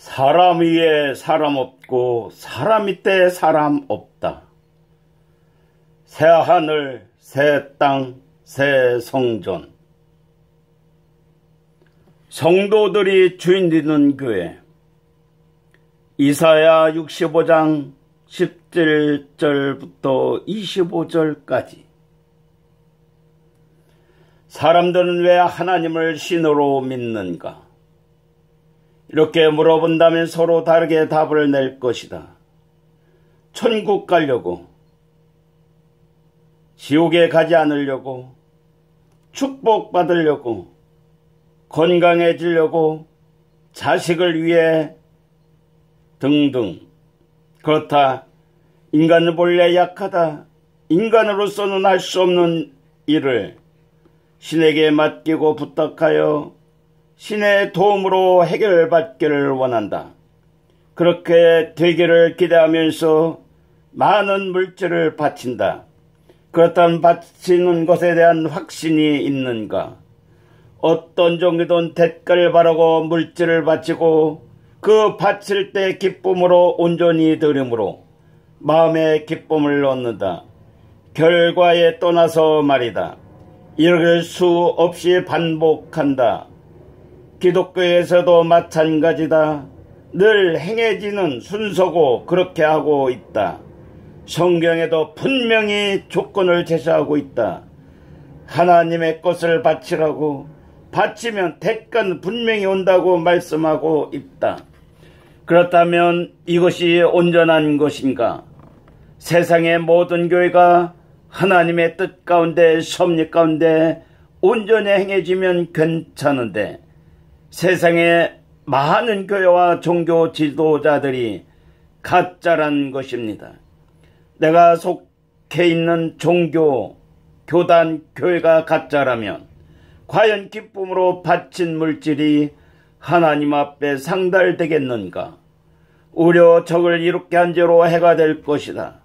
사람 위에 사람 없고 사람 밑에 사람 없다. 새 하늘, 새 땅, 새 성전. 성도들이 주인 되는 교회. 이사야 65장 17절부터 25절까지. 사람들은 왜 하나님을 신으로 믿는가? 이렇게 물어본다면 서로 다르게 답을 낼 것이다. 천국 가려고, 지옥에 가지 않으려고, 축복받으려고, 건강해지려고, 자식을 위해 등등. 그렇다. 인간은 본래 약하다. 인간으로서는 할 수 없는 일을 신에게 맡기고 부탁하여 신의 도움으로 해결받기를 원한다. 그렇게 되기를 기대하면서 많은 물질을 바친다. 그렇다면 바치는 것에 대한 확신이 있는가? 어떤 종이든 대가를 바라고 물질을 바치고 그 바칠 때 기쁨으로 온전히 드림으로 마음의 기쁨을 얻는다. 결과에 떠나서 말이다. 이럴 수 없이 반복한다. 기독교에서도 마찬가지다. 늘 행해지는 순서고 그렇게 하고 있다. 성경에도 분명히 조건을 제시하고 있다. 하나님의 것을 바치라고, 바치면 대가는 분명히 온다고 말씀하고 있다. 그렇다면 이것이 온전한 것인가? 세상의 모든 교회가 하나님의 뜻 가운데, 섭리 가운데 온전히 행해지면 괜찮은데 세상의 많은 교회와 종교 지도자들이 가짜란 것입니다. 내가 속해 있는 종교, 교단, 교회가 가짜라면 과연 기쁨으로 바친 물질이 하나님 앞에 상달되겠는가? 오히려 적을 이롭게 한 죄로 해가 될 것이다.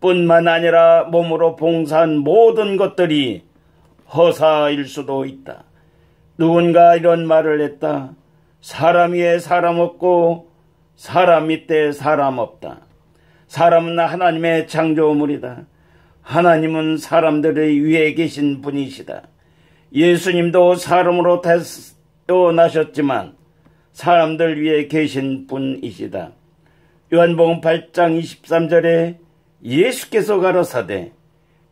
뿐만 아니라 몸으로 봉사한 모든 것들이 허사일 수도 있다. 누군가 이런 말을 했다. 사람 위에 사람 없고 사람 밑에 사람 없다. 사람은 하나님의 창조물이다. 하나님은 사람들의 위에 계신 분이시다. 예수님도 사람으로 태어나셨지만 사람들 위에 계신 분이시다. 요한복음 8장 23절에 예수께서 가라사대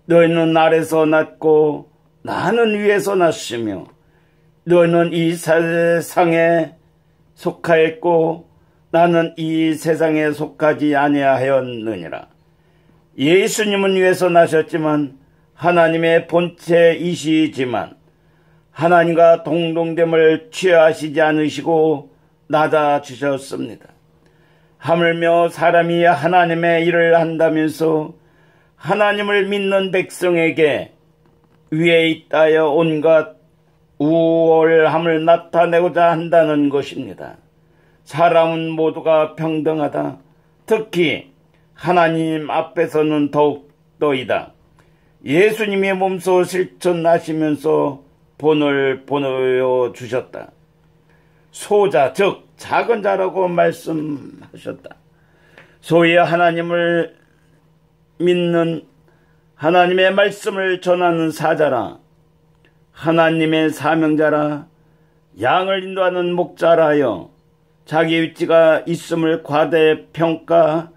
너희는 아래서 났고 나는 위에서 났으며 너희는 이 세상에 속하였고 나는 이 세상에 속하지 아니하였느니라. 예수님은 위에서 나셨지만 하나님의 본체이시지만 하나님과 동등됨을 취하시지 않으시고 낮아지셨습니다. 하물며 사람이 하나님의 일을 한다면서 하나님을 믿는 백성에게 위에 있다여 온갖 우월함을 나타내고자 한다는 것입니다. 사람은 모두가 평등하다. 특히 하나님 앞에서는 더욱더이다. 예수님이 몸소 실천하시면서 본을 보여주셨다. 소자, 즉 작은 자라고 말씀하셨다. 소위 하나님을 믿는, 하나님의 말씀을 전하는 사자라, 하나님의 사명자라, 양을 인도하는 목자라 하여 자기 위치가 있음을 과대평가,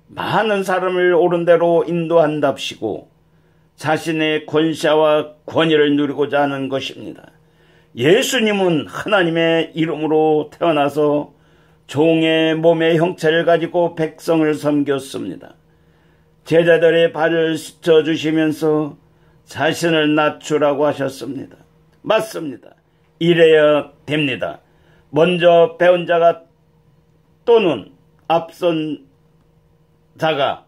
많은 사람을 옳은 대로 인도한답시고 자신의 권세와 권위를 누리고자 하는 것입니다. 예수님은 하나님의 이름으로 태어나서 종의 몸의 형체를 가지고 백성을 섬겼습니다. 제자들의 발을 씻어주시면서 자신을 낮추라고 하셨습니다. 맞습니다. 이래야 됩니다. 먼저 배운 자가 또는 앞선 자가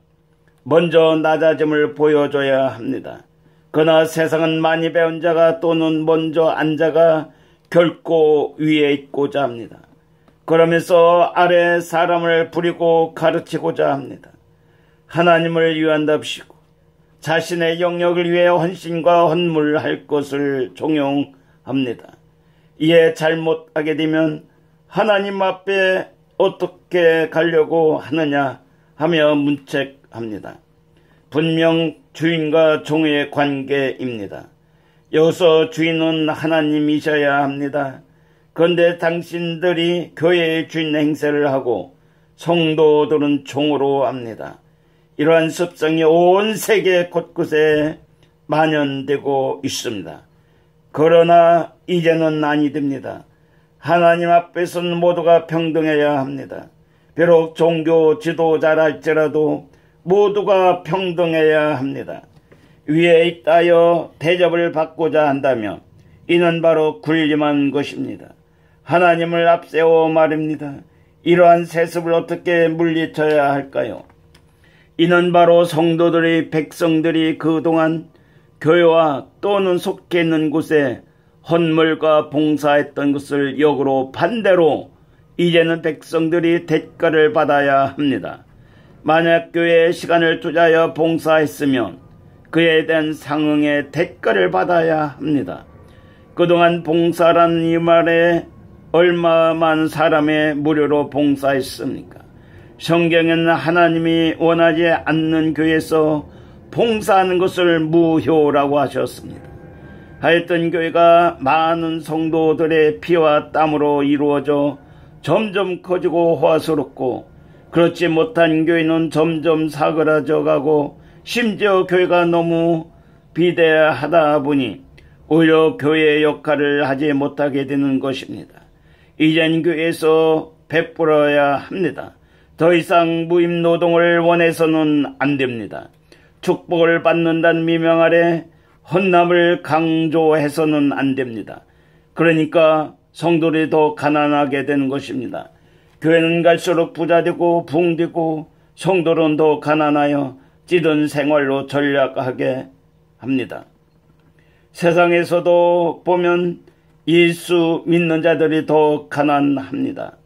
먼저 낮아짐을 보여줘야 합니다. 그러나 세상은 많이 배운 자가 또는 먼저 앉아가 결코 위에 있고자 합니다. 그러면서 아래 사람을 부리고 가르치고자 합니다. 하나님을 위한답시고 자신의 영역을 위해 헌신과 헌물할 것을 종용합니다. 이에 잘못하게 되면 하나님 앞에 어떻게 가려고 하느냐 하며 문책합니다. 분명 주인과 종의 관계입니다. 여기서 주인은 하나님이셔야 합니다. 그런데 당신들이 교회의 주인 행세를 하고 성도들은 종으로 합니다. 이러한 습성이 온 세계 곳곳에 만연되고 있습니다. 그러나 이제는 아니 됩니다. 하나님 앞에서는 모두가 평등해야 합니다. 비록 종교 지도자랄지라도 모두가 평등해야 합니다. 위에 있다여 대접을 받고자 한다면 이는 바로 군림한 것입니다. 하나님을 앞세워 말입니다. 이러한 세습을 어떻게 물리쳐야 할까요? 이는 바로 성도들이 백성들이 그동안 교회와 또는 속해 있는 곳에 헌물과 봉사했던 것을 역으로 반대로 이제는 백성들이 대가를 받아야 합니다. 만약 교회에 시간을 투자하여 봉사했으면 그에 대한 상응의 대가를 받아야 합니다. 그동안 봉사라는 이 말에 얼마만 사람의 무료로 봉사했습니까? 성경에는 하나님이 원하지 않는 교회에서 봉사하는 것을 무효라고 하셨습니다. 하여튼 교회가 많은 성도들의 피와 땀으로 이루어져 점점 커지고 호화스럽고, 그렇지 못한 교회는 점점 사그라져 가고, 심지어 교회가 너무 비대하다 보니 오히려 교회의 역할을 하지 못하게 되는 것입니다. 이젠 교회에서 베풀어야 합니다. 더 이상 무임 노동을 원해서는 안 됩니다. 축복을 받는다는 미명 아래 헌납을 강조해서는 안 됩니다. 그러니까 성도들이 더 가난하게 되는 것입니다. 교회는 갈수록 부자되고 붕되고 성도는 더 가난하여 찌든 생활로 전락하게 합니다. 세상에서도 보면 예수 믿는 자들이 더 가난합니다.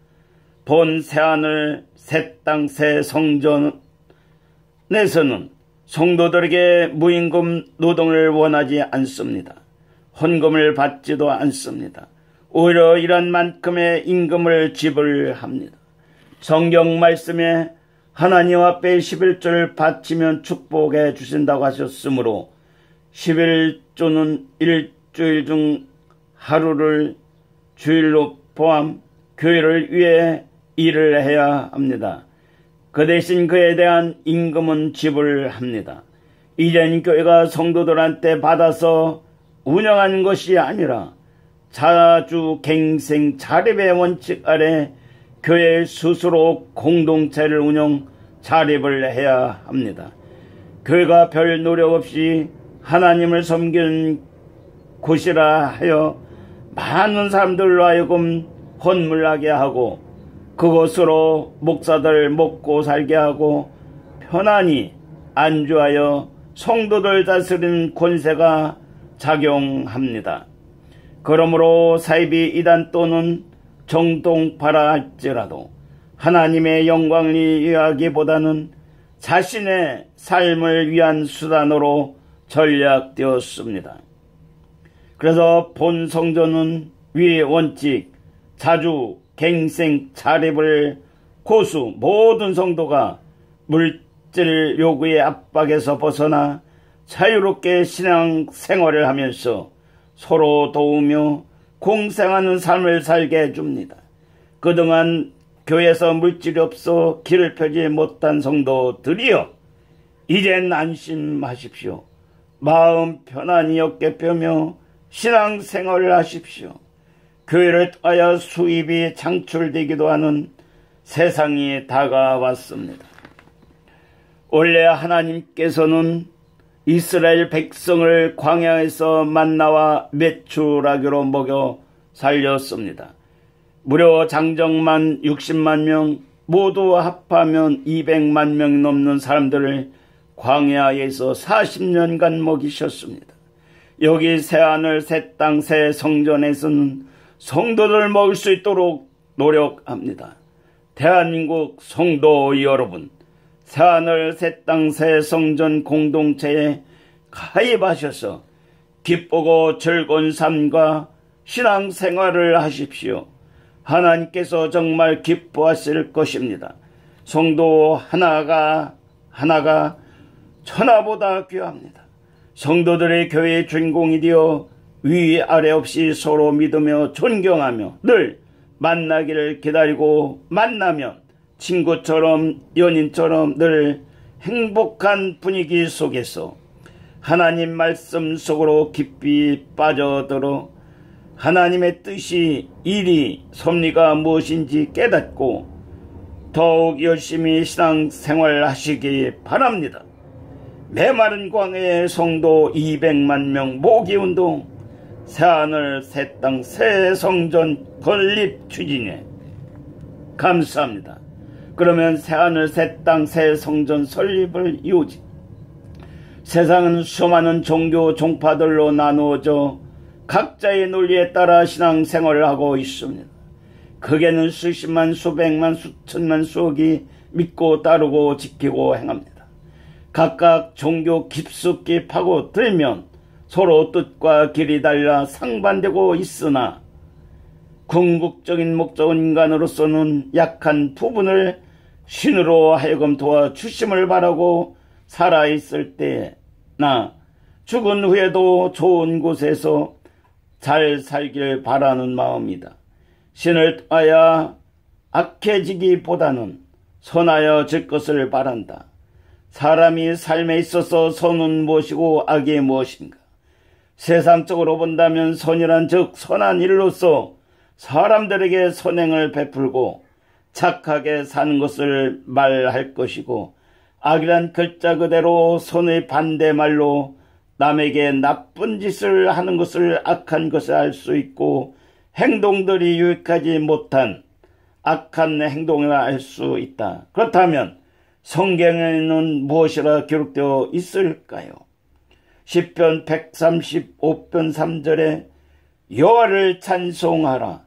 본 새하늘 새 땅 새 성전에서는 성도들에게 무임금 노동을 원하지 않습니다. 헌금을 받지도 않습니다. 오히려 이런 만큼의 임금을 지불합니다. 성경 말씀에 하나님 앞에 11조를 바치면 축복해 주신다고 하셨으므로 11조는 일주일 중 하루를 주일로 포함 교회를 위해 일을 해야 합니다. 그 대신 그에 대한 임금은 지불합니다. 이젠 교회가 성도들한테 받아서 운영하는 것이 아니라 자주갱생 자립의 원칙 아래 교회 스스로 공동체를 운영 자립을 해야 합니다. 교회가 별 노력 없이 하나님을 섬기는 곳이라 하여 많은 사람들로 하여금 헌물하게 하고 그것으로 목사들 먹고 살게 하고 편안히 안주하여 성도들 다스리는 권세가 작용합니다. 그러므로 사이비 이단 또는 정통파라 할지라도 하나님의 영광을 위하기보다는 자신의 삶을 위한 수단으로 전략되었습니다. 그래서 본 성전은 위 원칙, 자주, 갱생, 자립을 고수 모든 성도가 물질 요구의 압박에서 벗어나 자유롭게 신앙 생활을 하면서 서로 도우며 공생하는 삶을 살게 해줍니다. 그동안 교회에서 물질이 없어 길을 펴지 못한 성도들이여, 이젠 안심하십시오. 마음 편안히 어깨 펴며 신앙 생활을 하십시오. 교회를 통하여 수입이 창출되기도 하는 세상이 다가왔습니다. 원래 하나님께서는 이스라엘 백성을 광야에서 만나와 메추라기로 먹여 살렸습니다. 무려 장정만 60만 명, 모두 합하면 200만 명 넘는 사람들을 광야에서 40년간 먹이셨습니다. 여기 새하늘 새 땅 새 성전에서는 성도들을 먹을 수 있도록 노력합니다. 대한민국 성도 여러분, 새하늘 새 땅 새 성전 공동체에 가입하셔서 기쁘고 즐거운 삶과 신앙생활을 하십시오. 하나님께서 정말 기뻐하실 것입니다. 성도 하나가 천하보다 귀합니다. 성도들의 교회의 주인공이 되어 위아래 없이 서로 믿으며 존경하며 늘 만나기를 기다리고 만나면 친구처럼 연인처럼 늘 행복한 분위기 속에서 하나님 말씀 속으로 깊이 빠져들어 하나님의 뜻이 일이 섭리가 무엇인지 깨닫고 더욱 열심히 신앙생활 하시기 바랍니다. 메마른 광야의 성도 200만 명 모기운동, 새하늘 새 땅 새 성전 건립 추진에 감사합니다. 그러면 새하늘 새 땅 새 성전 설립을 이루지. 세상은 수많은 종교 종파들로 나누어져 각자의 논리에 따라 신앙생활을 하고 있습니다. 극에는 수십만 수백만 수천만 수억이 믿고 따르고 지키고 행합니다. 각각 종교 깊숙이 파고들면 서로 뜻과 길이 달라 상반되고 있으나 궁극적인 목적은 인간으로서는 약한 부분을 신으로 하여금 도와주심을 바라고 살아있을 때나 죽은 후에도 좋은 곳에서 잘 살길 바라는 마음이다. 신을 떠나야 악해지기보다는 선하여질 것을 바란다. 사람이 삶에 있어서 선은 무엇이고 악이 무엇인가? 세상적으로 본다면 선이란 즉 선한 일로서 사람들에게 선행을 베풀고 착하게 사는 것을 말할 것이고, 악이란 글자 그대로 선의 반대말로 남에게 나쁜 짓을 하는 것을 악한 것을 알 수 있고, 행동들이 유익하지 못한 악한 행동이라 할 수 있다. 그렇다면 성경에는 무엇이라 기록되어 있을까요? 시편 135편 3절에 여호와를 찬송하라.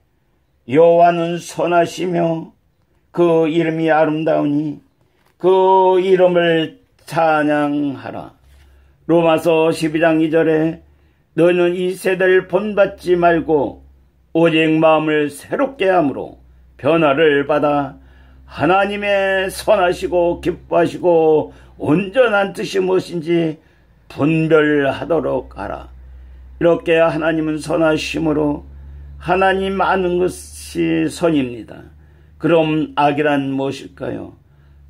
여호와는 선하시며 그 이름이 아름다우니 그 이름을 찬양하라. 로마서 12장 2절에 너는 이 세대를 본받지 말고 오직 마음을 새롭게 함으로 변화를 받아 하나님의 선하시고 기뻐하시고 온전한 뜻이 무엇인지 분별하도록 하라. 이렇게 하나님은 선하심으로 하나님 아는 것이 선입니다. 그럼 악이란 무엇일까요?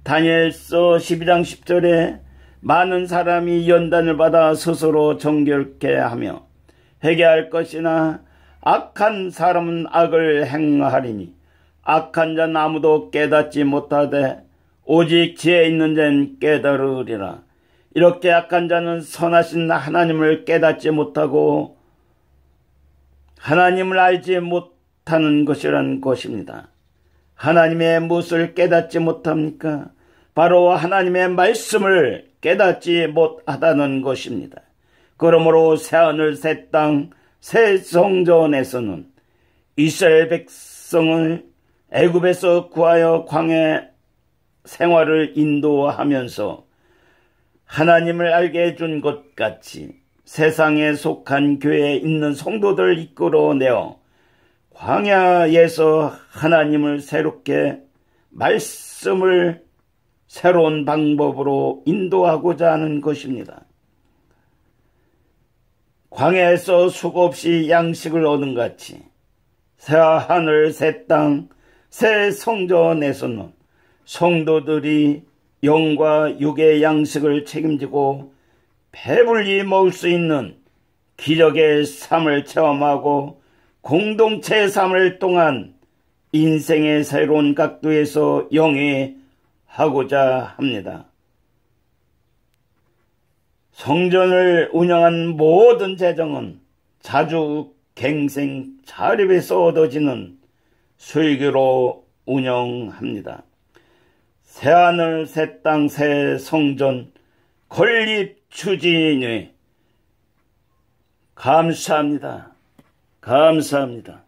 다니엘서 12장 10절에 많은 사람이 연단을 받아 스스로 정결케 하며 회개할 것이나 악한 사람은 악을 행하리니 악한 자는 아무도 깨닫지 못하되 오직 지혜 있는 자는 깨달으리라. 이렇게 악한 자는 선하신 하나님을 깨닫지 못하고 하나님을 알지 못하는 것이라는 것입니다. 하나님의 무엇을 깨닫지 못합니까? 바로 하나님의 말씀을 깨닫지 못하다는 것입니다. 그러므로 새하늘 새 땅 새 성전에서는 이스라엘 백성을 애굽에서 구하여 광야 생활을 인도하면서 하나님을 알게 해준 것 같이 세상에 속한 교회에 있는 성도들을 이끌어내어 광야에서 하나님을 새롭게 말씀을 새로운 방법으로 인도하고자 하는 것입니다. 광야에서 수고없이 양식을 얻은 같이 새 하늘 새 땅 새 성전에서는 성도들이 영과 육의 양식을 책임지고 배불리 먹을 수 있는 기적의 삶을 체험하고 공동체의 삶을 통한 인생의 새로운 각도에서 영위하고자 합니다. 성전을 운영한 모든 재정은 자주 갱생 자립에서 얻어지는 수익으로 운영합니다. 새하늘 새 땅 새 성전 건립 추진에 감사합니다. 감사합니다.